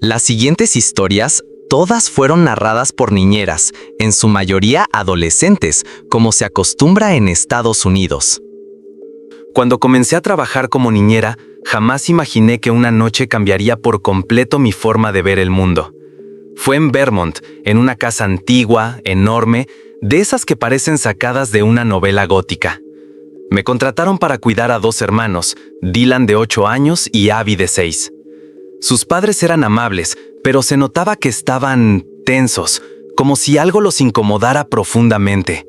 Las siguientes historias, todas fueron narradas por niñeras, en su mayoría adolescentes, como se acostumbra en Estados Unidos. Cuando comencé a trabajar como niñera, jamás imaginé que una noche cambiaría por completo mi forma de ver el mundo. Fue en Vermont, en una casa antigua, enorme, de esas que parecen sacadas de una novela gótica. Me contrataron para cuidar a 2 hermanos, Dylan de 8 años y Abby de 6. Sus padres eran amables, pero se notaba que estaban tensos, como si algo los incomodara profundamente.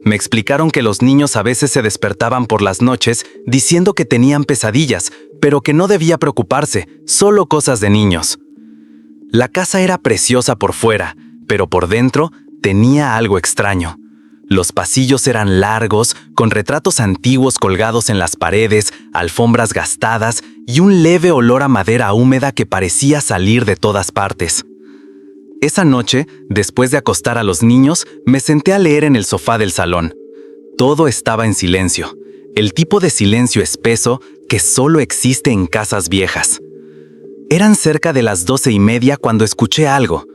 Me explicaron que los niños a veces se despertaban por las noches diciendo que tenían pesadillas, pero que no debía preocuparse, solo cosas de niños. La casa era preciosa por fuera, pero por dentro tenía algo extraño. Los pasillos eran largos, con retratos antiguos colgados en las paredes, alfombras gastadas y un leve olor a madera húmeda que parecía salir de todas partes. Esa noche, después de acostar a los niños, me senté a leer en el sofá del salón. Todo estaba en silencio, el tipo de silencio espeso que solo existe en casas viejas. Eran cerca de las 12:30 cuando escuché algo,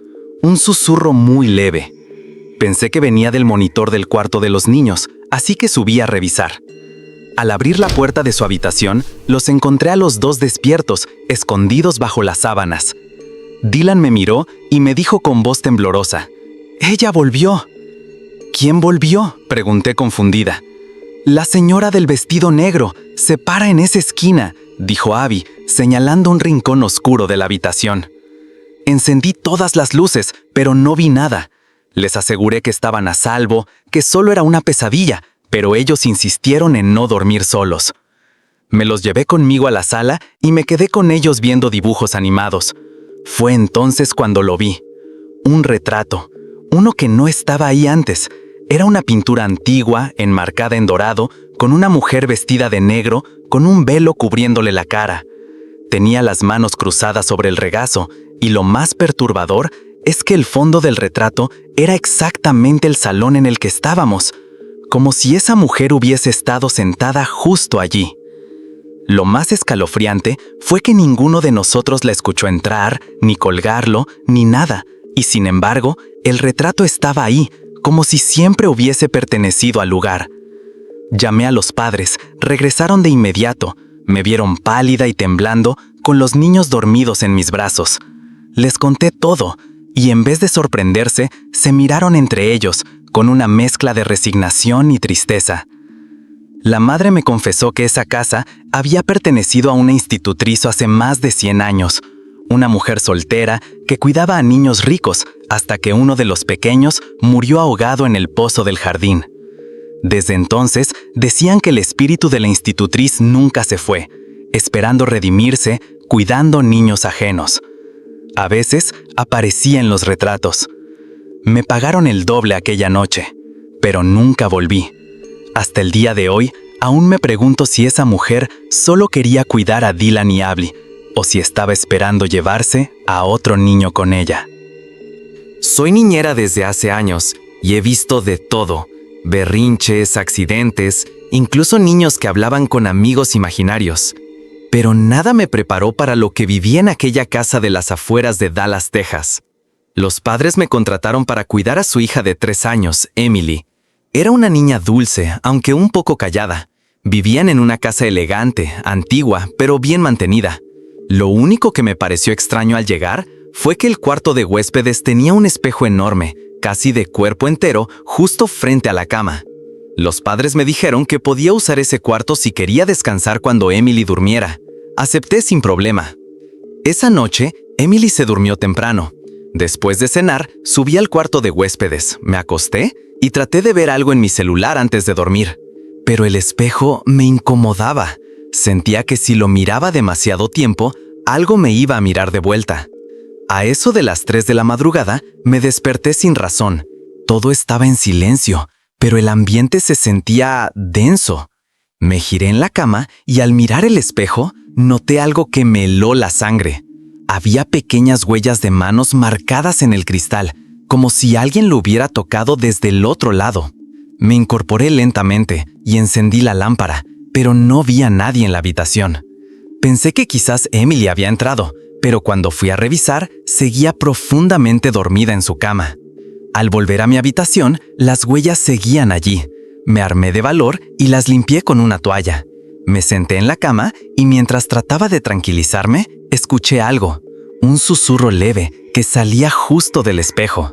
un susurro muy leve. Pensé que venía del monitor del cuarto de los niños, así que subí a revisar. Al abrir la puerta de su habitación, los encontré a los 2 despiertos, escondidos bajo las sábanas. Dylan me miró y me dijo con voz temblorosa: «¡Ella volvió!». «¿Quién volvió?», pregunté confundida. «La señora del vestido negro, se para en esa esquina», dijo Abby, señalando un rincón oscuro de la habitación. Encendí todas las luces, pero no vi nada. Les aseguré que estaban a salvo, que solo era una pesadilla, pero ellos insistieron en no dormir solos. Me los llevé conmigo a la sala y me quedé con ellos viendo dibujos animados. Fue entonces cuando lo vi. Un retrato, uno que no estaba ahí antes. Era una pintura antigua, enmarcada en dorado, con una mujer vestida de negro, con un velo cubriéndole la cara. Tenía las manos cruzadas sobre el regazo, y lo más perturbador es que el fondo del retrato era exactamente el salón en el que estábamos, como si esa mujer hubiese estado sentada justo allí. Lo más escalofriante fue que ninguno de nosotros la escuchó entrar, ni colgarlo, ni nada, y sin embargo, el retrato estaba ahí, como si siempre hubiese pertenecido al lugar. Llamé a los padres, regresaron de inmediato, me vieron pálida y temblando, con los niños dormidos en mis brazos. Les conté todo, y en vez de sorprenderse, se miraron entre ellos, con una mezcla de resignación y tristeza. La madre me confesó que esa casa había pertenecido a una institutriz hace más de 100 años, una mujer soltera que cuidaba a niños ricos hasta que uno de los pequeños murió ahogado en el pozo del jardín. Desde entonces, decían que el espíritu de la institutriz nunca se fue, esperando redimirse, cuidando niños ajenos. A veces aparecía en los retratos. Me pagaron el doble aquella noche, pero nunca volví. Hasta el día de hoy, aún me pregunto si esa mujer solo quería cuidar a Dylan y Abby, o si estaba esperando llevarse a otro niño con ella. Soy niñera desde hace años y he visto de todo: berrinches, accidentes, incluso niños que hablaban con amigos imaginarios. Pero nada me preparó para lo que viví en aquella casa de las afueras de Dallas, Texas. Los padres me contrataron para cuidar a su hija de 3 años, Emily. Era una niña dulce, aunque un poco callada. Vivían en una casa elegante, antigua, pero bien mantenida. Lo único que me pareció extraño al llegar fue que el cuarto de huéspedes tenía un espejo enorme, casi de cuerpo entero, justo frente a la cama. Los padres me dijeron que podía usar ese cuarto si quería descansar cuando Emily durmiera. Acepté sin problema. Esa noche, Emily se durmió temprano. Después de cenar, subí al cuarto de huéspedes, me acosté y traté de ver algo en mi celular antes de dormir. Pero el espejo me incomodaba. Sentía que si lo miraba demasiado tiempo, algo me iba a mirar de vuelta. A eso de las 3 de la madrugada, me desperté sin razón. Todo estaba en silencio, pero el ambiente se sentía denso. Me giré en la cama y al mirar el espejo, noté algo que me heló la sangre. Había pequeñas huellas de manos marcadas en el cristal, como si alguien lo hubiera tocado desde el otro lado. Me incorporé lentamente y encendí la lámpara, pero no vi a nadie en la habitación. Pensé que quizás Emily había entrado, pero cuando fui a revisar, seguía profundamente dormida en su cama. Al volver a mi habitación, las huellas seguían allí. Me armé de valor y las limpié con una toalla. Me senté en la cama y mientras trataba de tranquilizarme, escuché algo, un susurro leve que salía justo del espejo.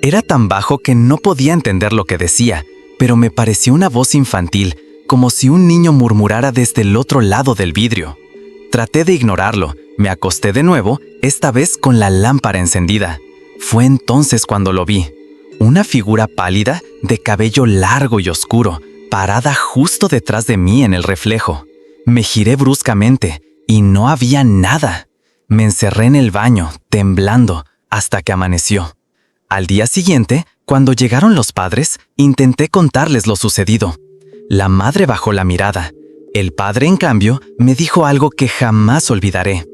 Era tan bajo que no podía entender lo que decía, pero me pareció una voz infantil, como si un niño murmurara desde el otro lado del vidrio. Traté de ignorarlo, me acosté de nuevo, esta vez con la lámpara encendida. Fue entonces cuando lo vi. Una figura pálida, de cabello largo y oscuro, parada justo detrás de mí en el reflejo. Me giré bruscamente y no había nada. Me encerré en el baño, temblando, hasta que amaneció. Al día siguiente, cuando llegaron los padres, intenté contarles lo sucedido. La madre bajó la mirada. El padre, en cambio, me dijo algo que jamás olvidaré.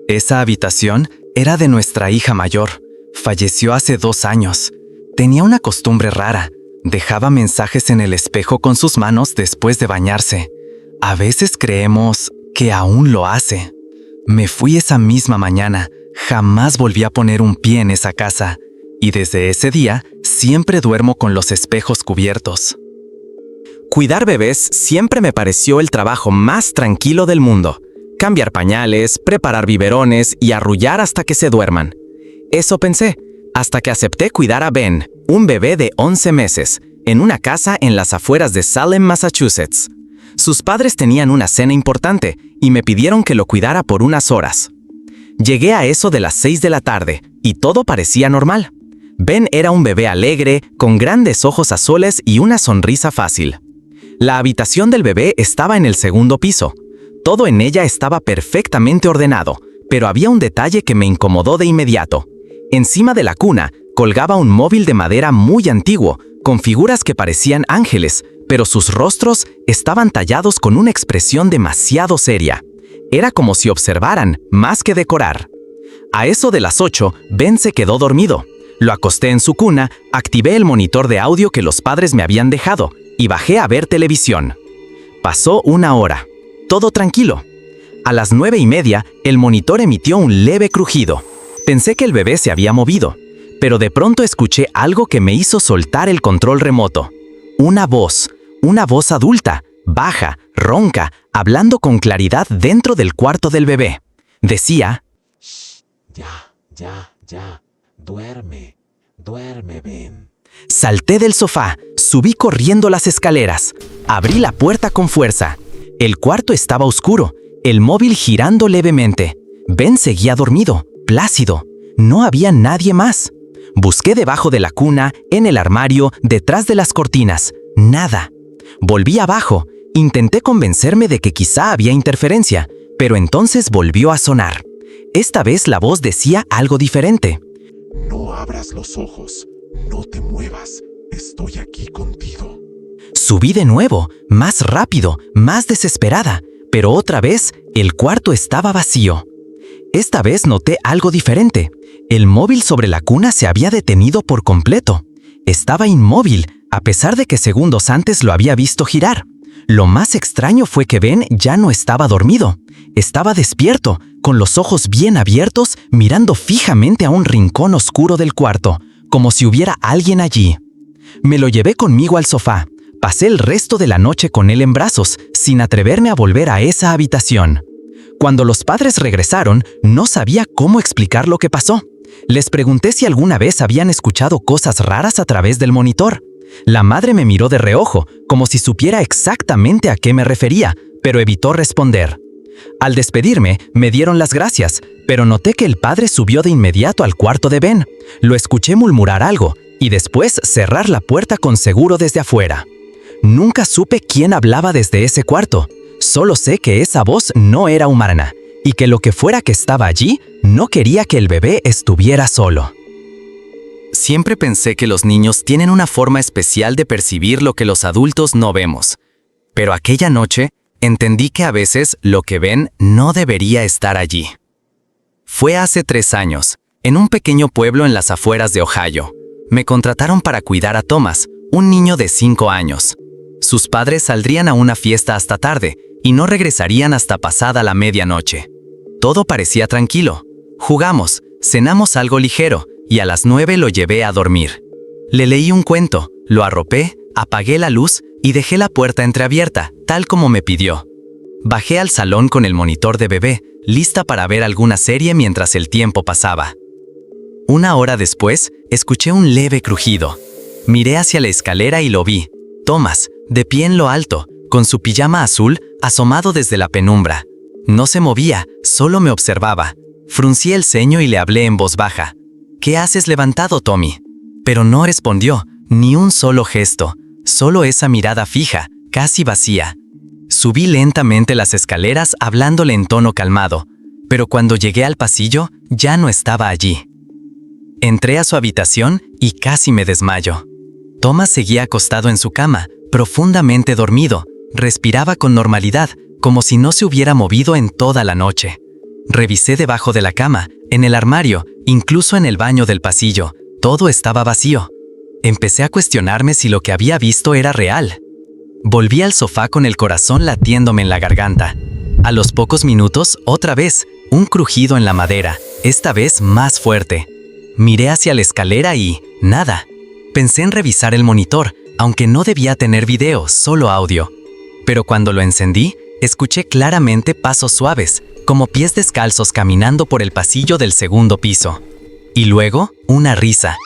Esa habitación era de nuestra hija mayor. Falleció hace 2 años. Tenía una costumbre rara. Dejaba mensajes en el espejo con sus manos después de bañarse. A veces creemos que aún lo hace. Me fui esa misma mañana. Jamás volví a poner un pie en esa casa. Y desde ese día, siempre duermo con los espejos cubiertos. Cuidar bebés siempre me pareció el trabajo más tranquilo del mundo. Cambiar pañales, preparar biberones y arrullar hasta que se duerman. Eso pensé, hasta que acepté cuidar a Ben, un bebé de 11 meses, en una casa en las afueras de Salem, Massachusetts. Sus padres tenían una cena importante y me pidieron que lo cuidara por unas horas. Llegué a eso de las 6 de la tarde y todo parecía normal. Ben era un bebé alegre, con grandes ojos azules y una sonrisa fácil. La habitación del bebé estaba en el segundo piso. Todo en ella estaba perfectamente ordenado, pero había un detalle que me incomodó de inmediato. Encima de la cuna colgaba un móvil de madera muy antiguo, con figuras que parecían ángeles, pero sus rostros estaban tallados con una expresión demasiado seria. Era como si observaran, más que decorar. A eso de las 8, Ben se quedó dormido. Lo acosté en su cuna, activé el monitor de audio que los padres me habían dejado y bajé a ver televisión. Pasó 1 hora. Todo tranquilo. A las 9:30, el monitor emitió un leve crujido. Pensé que el bebé se había movido, pero de pronto escuché algo que me hizo soltar el control remoto. Una voz adulta, baja, ronca, hablando con claridad dentro del cuarto del bebé. Decía: Ya, duerme, Ben. Salté del sofá, subí corriendo las escaleras, abrí la puerta con fuerza. El cuarto estaba oscuro, el móvil girando levemente. Ben seguía dormido, plácido. No había nadie más. Busqué debajo de la cuna, en el armario, detrás de las cortinas. Nada. Volví abajo. Intenté convencerme de que quizá había interferencia, pero entonces volvió a sonar. Esta vez la voz decía algo diferente. No abras los ojos, no te muevas, estoy aquí contigo. Subí de nuevo, más rápido, más desesperada, pero otra vez el cuarto estaba vacío. Esta vez noté algo diferente. El móvil sobre la cuna se había detenido por completo. Estaba inmóvil, a pesar de que segundos antes lo había visto girar. Lo más extraño fue que Ben ya no estaba dormido. Estaba despierto, con los ojos bien abiertos, mirando fijamente a un rincón oscuro del cuarto, como si hubiera alguien allí. Me lo llevé conmigo al sofá. Pasé el resto de la noche con él en brazos, sin atreverme a volver a esa habitación. Cuando los padres regresaron, no sabía cómo explicar lo que pasó. Les pregunté si alguna vez habían escuchado cosas raras a través del monitor. La madre me miró de reojo, como si supiera exactamente a qué me refería, pero evitó responder. Al despedirme, me dieron las gracias, pero noté que el padre subió de inmediato al cuarto de Ben. Lo escuché murmurar algo, y después cerrar la puerta con seguro desde afuera. Nunca supe quién hablaba desde ese cuarto. Solo sé que esa voz no era humana, y que lo que fuera que estaba allí no quería que el bebé estuviera solo. Siempre pensé que los niños tienen una forma especial de percibir lo que los adultos no vemos. Pero aquella noche entendí que a veces lo que ven no debería estar allí. Fue hace 3 años, en un pequeño pueblo en las afueras de Ohio. Me contrataron para cuidar a Thomas, un niño de 5 años. Sus padres saldrían a una fiesta hasta tarde y no regresarían hasta pasada la medianoche. Todo parecía tranquilo. Jugamos, cenamos algo ligero y a las 9 lo llevé a dormir. Le leí un cuento, lo arropé, apagué la luz y dejé la puerta entreabierta, tal como me pidió. Bajé al salón con el monitor de bebé, lista para ver alguna serie mientras el tiempo pasaba. Una hora después, escuché un leve crujido. Miré hacia la escalera y lo vi. Thomas, de pie en lo alto, con su pijama azul, asomado desde la penumbra. No se movía, solo me observaba. Fruncí el ceño y le hablé en voz baja. «¿Qué haces levantado, Tommy?» Pero no respondió, ni un solo gesto, solo esa mirada fija, casi vacía. Subí lentamente las escaleras hablándole en tono calmado, pero cuando llegué al pasillo, ya no estaba allí. Entré a su habitación y casi me desmayo. Thomas seguía acostado en su cama, profundamente dormido, respiraba con normalidad, como si no se hubiera movido en toda la noche. Revisé debajo de la cama, en el armario, incluso en el baño del pasillo, todo estaba vacío. Empecé a cuestionarme si lo que había visto era real. Volví al sofá con el corazón latiéndome en la garganta. A los pocos minutos, otra vez, un crujido en la madera, esta vez más fuerte. Miré hacia la escalera y nada. Pensé en revisar el monitor, aunque no debía tener video, solo audio. Pero cuando lo encendí, escuché claramente pasos suaves, como pies descalzos caminando por el pasillo del segundo piso. Y luego, una risa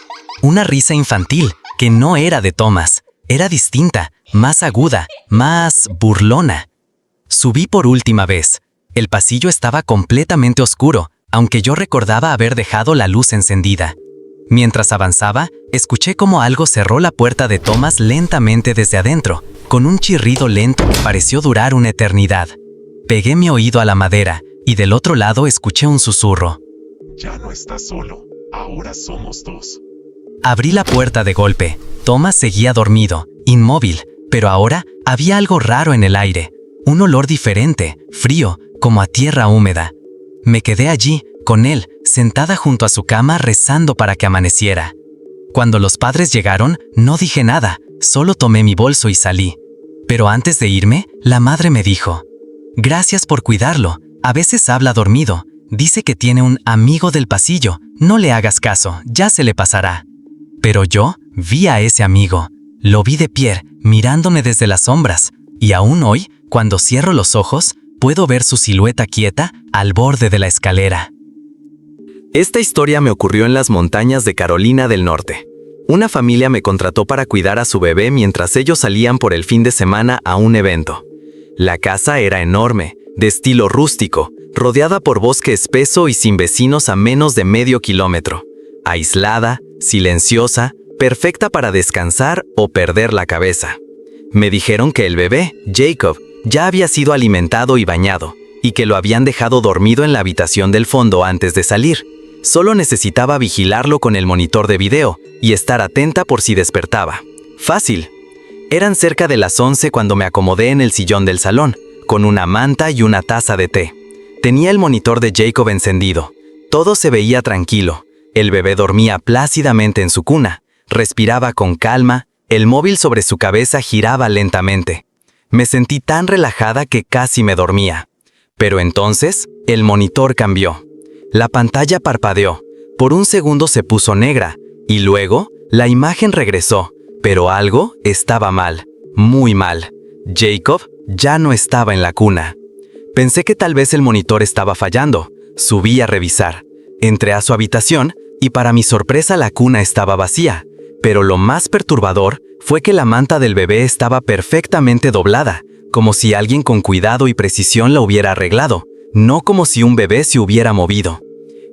infantil, que no era de Thomas, era distinta, más aguda, más burlona. Subí por última vez. El pasillo estaba completamente oscuro, aunque yo recordaba haber dejado la luz encendida. Mientras avanzaba, escuché cómo algo cerró la puerta de Thomas lentamente desde adentro, con un chirrido lento que pareció durar una eternidad. Pegué mi oído a la madera, y del otro lado escuché un susurro. Ya no estás solo, ahora somos dos. Abrí la puerta de golpe. Thomas seguía dormido, inmóvil, pero ahora había algo raro en el aire. Un olor diferente, frío, como a tierra húmeda. Me quedé allí, con él, sentada junto a su cama rezando para que amaneciera. Cuando los padres llegaron, no dije nada, solo tomé mi bolso y salí. Pero antes de irme, la madre me dijo: «Gracias por cuidarlo, a veces habla dormido, dice que tiene un amigo del pasillo, no le hagas caso, ya se le pasará». Pero yo vi a ese amigo, lo vi de pie, mirándome desde las sombras, y aún hoy, cuando cierro los ojos, puedo ver su silueta quieta al borde de la escalera. Esta historia me ocurrió en las montañas de Carolina del Norte. Una familia me contrató para cuidar a su bebé mientras ellos salían por el fin de semana a un evento. La casa era enorme, de estilo rústico, rodeada por bosque espeso y sin vecinos a menos de medio kilómetro. Aislada, silenciosa, perfecta para descansar o perder la cabeza. Me dijeron que el bebé, Jacob, ya había sido alimentado y bañado, y que lo habían dejado dormido en la habitación del fondo antes de salir. Solo necesitaba vigilarlo con el monitor de video y estar atenta por si despertaba. Fácil. Eran cerca de las 11 cuando me acomodé en el sillón del salón, con una manta y una taza de té. Tenía el monitor de Jacob encendido. Todo se veía tranquilo. El bebé dormía plácidamente en su cuna, respiraba con calma, el móvil sobre su cabeza giraba lentamente. Me sentí tan relajada que casi me dormía. Pero entonces, el monitor cambió. La pantalla parpadeó, por un segundo se puso negra, y luego, la imagen regresó, pero algo estaba mal, muy mal. Jacob ya no estaba en la cuna. Pensé que tal vez el monitor estaba fallando. Subí a revisar. Entré a su habitación, y para mi sorpresa la cuna estaba vacía. Pero lo más perturbador fue que la manta del bebé estaba perfectamente doblada, como si alguien con cuidado y precisión la hubiera arreglado, no como si un bebé se hubiera movido.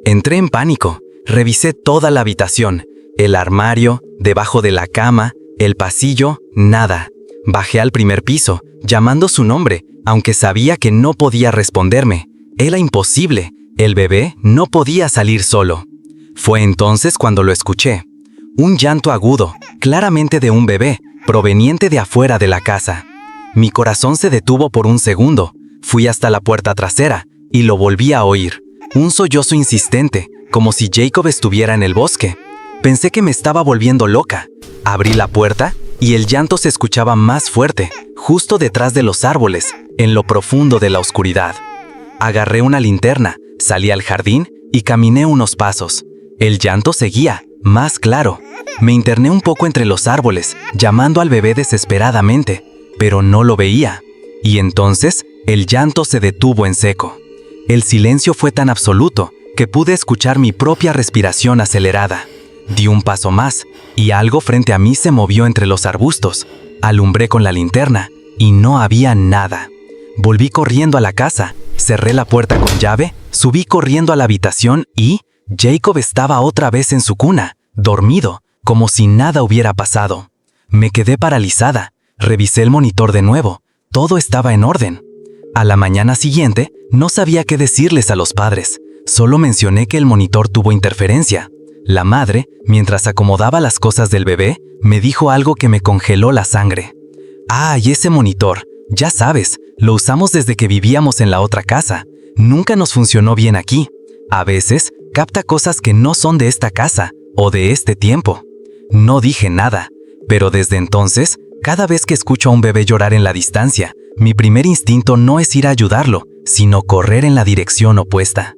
Entré en pánico, revisé toda la habitación, el armario, debajo de la cama, el pasillo, nada. Bajé al primer piso, llamando su nombre, aunque sabía que no podía responderme. Era imposible, el bebé no podía salir solo. Fue entonces cuando lo escuché. Un llanto agudo, claramente de un bebé, proveniente de afuera de la casa. Mi corazón se detuvo por un segundo. Fui hasta la puerta trasera y lo volví a oír. Un sollozo insistente, como si Jacob estuviera en el bosque. Pensé que me estaba volviendo loca. Abrí la puerta y el llanto se escuchaba más fuerte, justo detrás de los árboles, en lo profundo de la oscuridad. Agarré una linterna, salí al jardín y caminé unos pasos. El llanto seguía, más claro. Me interné un poco entre los árboles, llamando al bebé desesperadamente, pero no lo veía. Y entonces, el llanto se detuvo en seco. El silencio fue tan absoluto que pude escuchar mi propia respiración acelerada. Di un paso más, y algo frente a mí se movió entre los arbustos. Alumbré con la linterna, y no había nada. Volví corriendo a la casa, cerré la puerta con llave, subí corriendo a la habitación y Jacob estaba otra vez en su cuna, dormido, como si nada hubiera pasado. Me quedé paralizada, revisé el monitor de nuevo, todo estaba en orden. A la mañana siguiente, no sabía qué decirles a los padres, solo mencioné que el monitor tuvo interferencia. La madre, mientras acomodaba las cosas del bebé, me dijo algo que me congeló la sangre. Ah, y ese monitor, ya sabes, lo usamos desde que vivíamos en la otra casa. Nunca nos funcionó bien aquí. A veces, capta cosas que no son de esta casa o de este tiempo. No dije nada, pero desde entonces, cada vez que escucho a un bebé llorar en la distancia, mi primer instinto no es ir a ayudarlo, sino correr en la dirección opuesta.